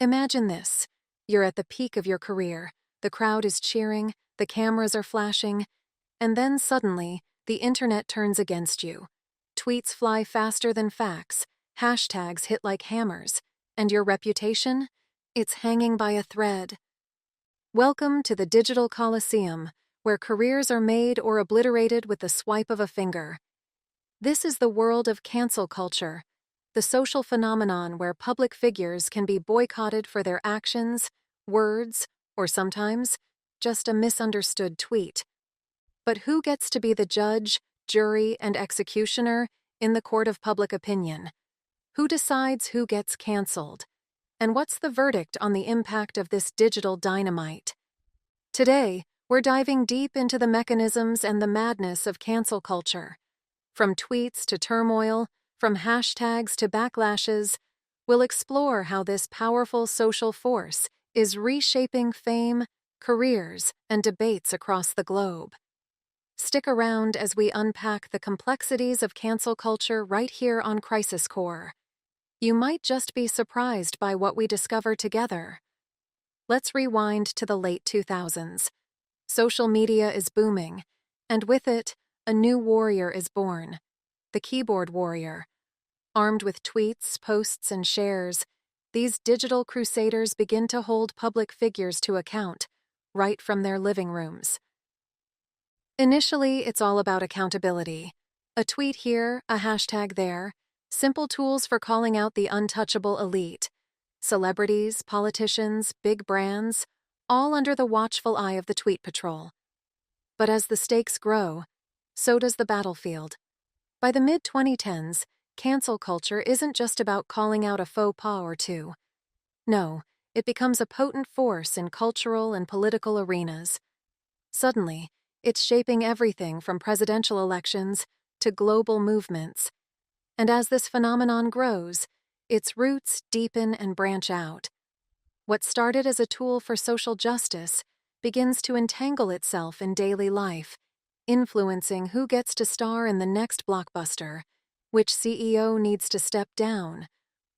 Imagine this. You're at the peak of your career, the crowd is cheering, the cameras are flashing, and then suddenly, the internet turns against you. Tweets fly faster than facts, hashtags hit like hammers, and your reputation? It's hanging by a thread. Welcome to the digital coliseum, where careers are made or obliterated with the swipe of a finger. This is the world of cancel culture, the social phenomenon where public figures can be boycotted for their actions, words, or sometimes just a misunderstood tweet. But who gets to be the judge, jury, and executioner in the court of public opinion? Who decides who gets canceled? And what's the verdict on the impact of this digital dynamite? Today, we're diving deep into the mechanisms and the madness of cancel culture. From tweets to turmoil, from hashtags to backlashes, we'll explore how this powerful social force is reshaping fame, careers, and debates across the globe. Stick around as we unpack the complexities of cancel culture right here on Crisis Core. You might just be surprised by what we discover together. Let's rewind to the late 2000s. Social media is booming, and with it, a new warrior is born, the keyboard warrior. Armed with tweets, posts, and shares, these digital crusaders begin to hold public figures to account, right from their living rooms. Initially, it's all about accountability. A tweet here, a hashtag there, simple tools for calling out the untouchable elite. Celebrities, politicians, big brands, all under the watchful eye of the tweet patrol. But as the stakes grow, so does the battlefield. By the mid-2010s, cancel culture isn't just about calling out a faux pas or two. No, it becomes a potent force in cultural and political arenas. Suddenly, it's shaping everything from presidential elections to global movements. And as this phenomenon grows, its roots deepen and branch out. What started as a tool for social justice begins to entangle itself in daily life, influencing who gets to star in the next blockbuster, which CEO needs to step down,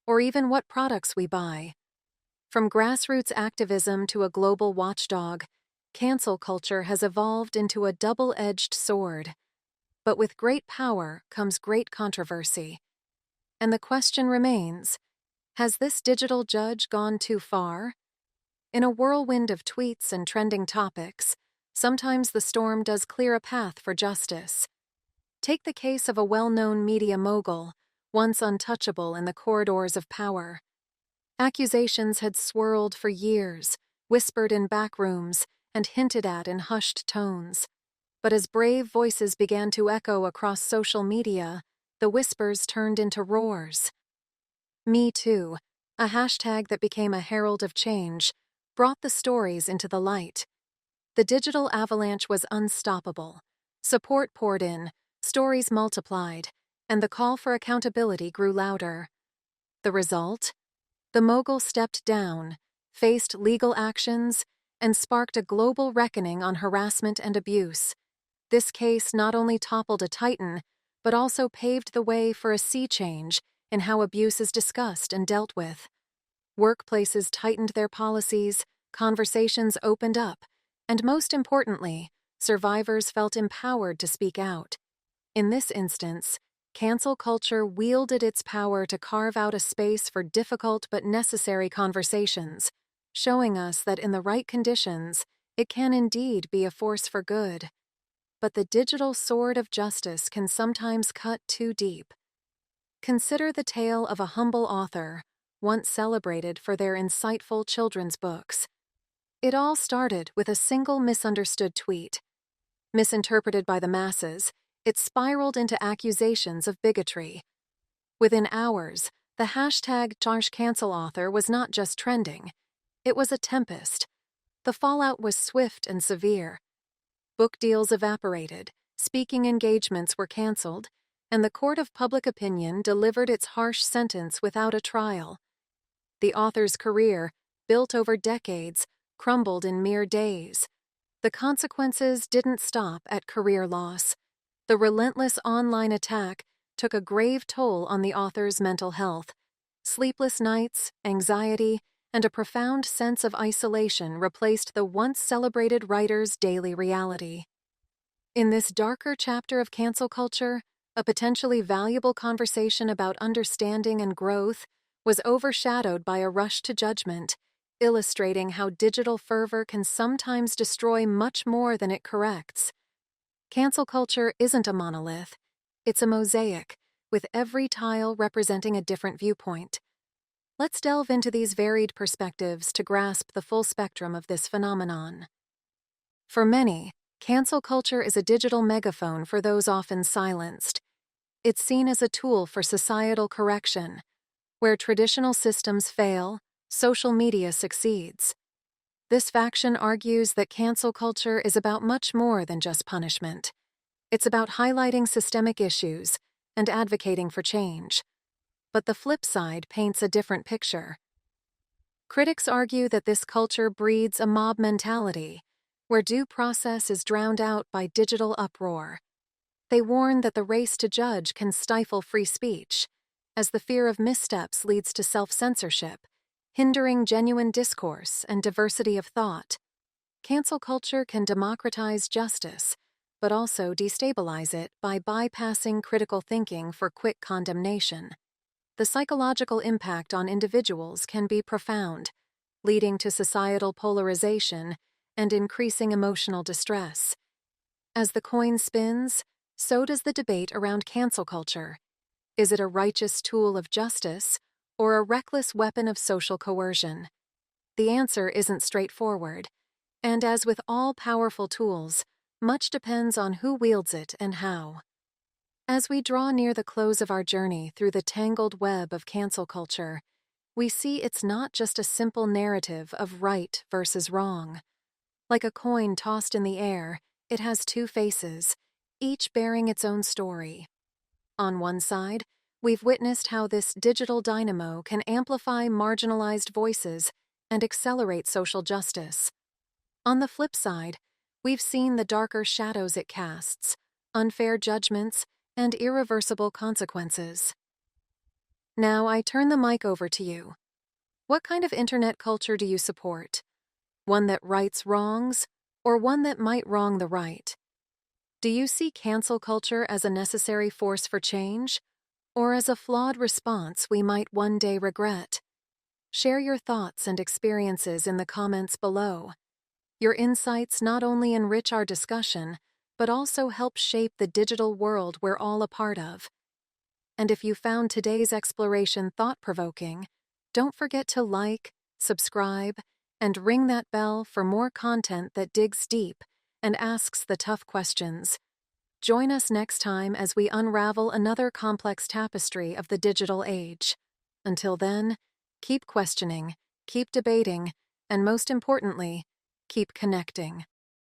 or even what products we buy. From grassroots activism to a global watchdog, cancel culture has evolved into a double-edged sword. But with great power comes great controversy. And the question remains, has this digital judge gone too far? In a whirlwind of tweets and trending topics, sometimes the storm does clear a path for justice. Take the case of a well-known media mogul, once untouchable in the corridors of power. Accusations had swirled for years, whispered in back rooms, and hinted at in hushed tones. But as brave voices began to echo across social media, the whispers turned into roars. Me Too, a hashtag that became a herald of change, brought the stories into the light. The digital avalanche was unstoppable. Support poured in, stories multiplied, and the call for accountability grew louder. The result? The mogul stepped down, faced legal actions, and sparked a global reckoning on harassment and abuse. This case not only toppled a titan, but also paved the way for a sea change in how abuse is discussed and dealt with. Workplaces tightened their policies, conversations opened up, and most importantly, survivors felt empowered to speak out. In this instance, cancel culture wielded its power to carve out a space for difficult but necessary conversations, showing us that in the right conditions, it can indeed be a force for good. But the digital sword of justice can sometimes cut too deep. Consider the tale of a humble author, once celebrated for their insightful children's books. It all started with a single misunderstood tweet. Misinterpreted by the masses, it spiraled into accusations of bigotry. Within hours, the hashtag #CancelAuthor was not just trending. It was a tempest. The fallout was swift and severe. Book deals evaporated, speaking engagements were canceled, and the court of public opinion delivered its harsh sentence without a trial. The author's career, built over decades, crumbled in mere days. The consequences didn't stop at career loss. The relentless online attack took a grave toll on the author's mental health. Sleepless nights, anxiety, and a profound sense of isolation replaced the once celebrated writer's daily reality. In this darker chapter of cancel culture, a potentially valuable conversation about understanding and growth was overshadowed by a rush to judgment, illustrating how digital fervor can sometimes destroy much more than it corrects. Cancel culture isn't a monolith, it's a mosaic, with every tile representing a different viewpoint. Let's delve into these varied perspectives to grasp the full spectrum of this phenomenon. For many, cancel culture is a digital megaphone for those often silenced. It's seen as a tool for societal correction. Where traditional systems fail, social media succeeds. This faction argues that cancel culture is about much more than just punishment. It's about highlighting systemic issues and advocating for change. But the flip side paints a different picture. Critics argue that this culture breeds a mob mentality, where due process is drowned out by digital uproar. They warn that the race to judge can stifle free speech, as the fear of missteps leads to self-censorship, hindering genuine discourse and diversity of thought. Cancel culture can democratize justice, but also destabilize it by bypassing critical thinking for quick condemnation. The psychological impact on individuals can be profound, leading to societal polarization and increasing emotional distress. As the coin spins, so does the debate around cancel culture. Is it a righteous tool of justice or a reckless weapon of social coercion? The answer isn't straightforward, and as with all powerful tools, much depends on who wields it and how. As we draw near the close of our journey through the tangled web of cancel culture, we see it's not just a simple narrative of right versus wrong. Like a coin tossed in the air, it has two faces, each bearing its own story. On one side, we've witnessed how this digital dynamo can amplify marginalized voices and accelerate social justice. On the flip side, we've seen the darker shadows it casts, unfair judgments, and irreversible consequences. Now I turn the mic over to you. What kind of internet culture do you support? One that rights wrongs, or one that might wrong the right? Do you see cancel culture as a necessary force for change, or as a flawed response we might one day regret? Share your thoughts and experiences in the comments below. Your insights not only enrich our discussion, but also help shape the digital world we're all a part of. And if you found today's exploration thought-provoking, don't forget to like, subscribe, and ring that bell for more content that digs deep and asks the tough questions. Join us next time as we unravel another complex tapestry of the digital age. Until then, keep questioning, keep debating, and most importantly, keep connecting.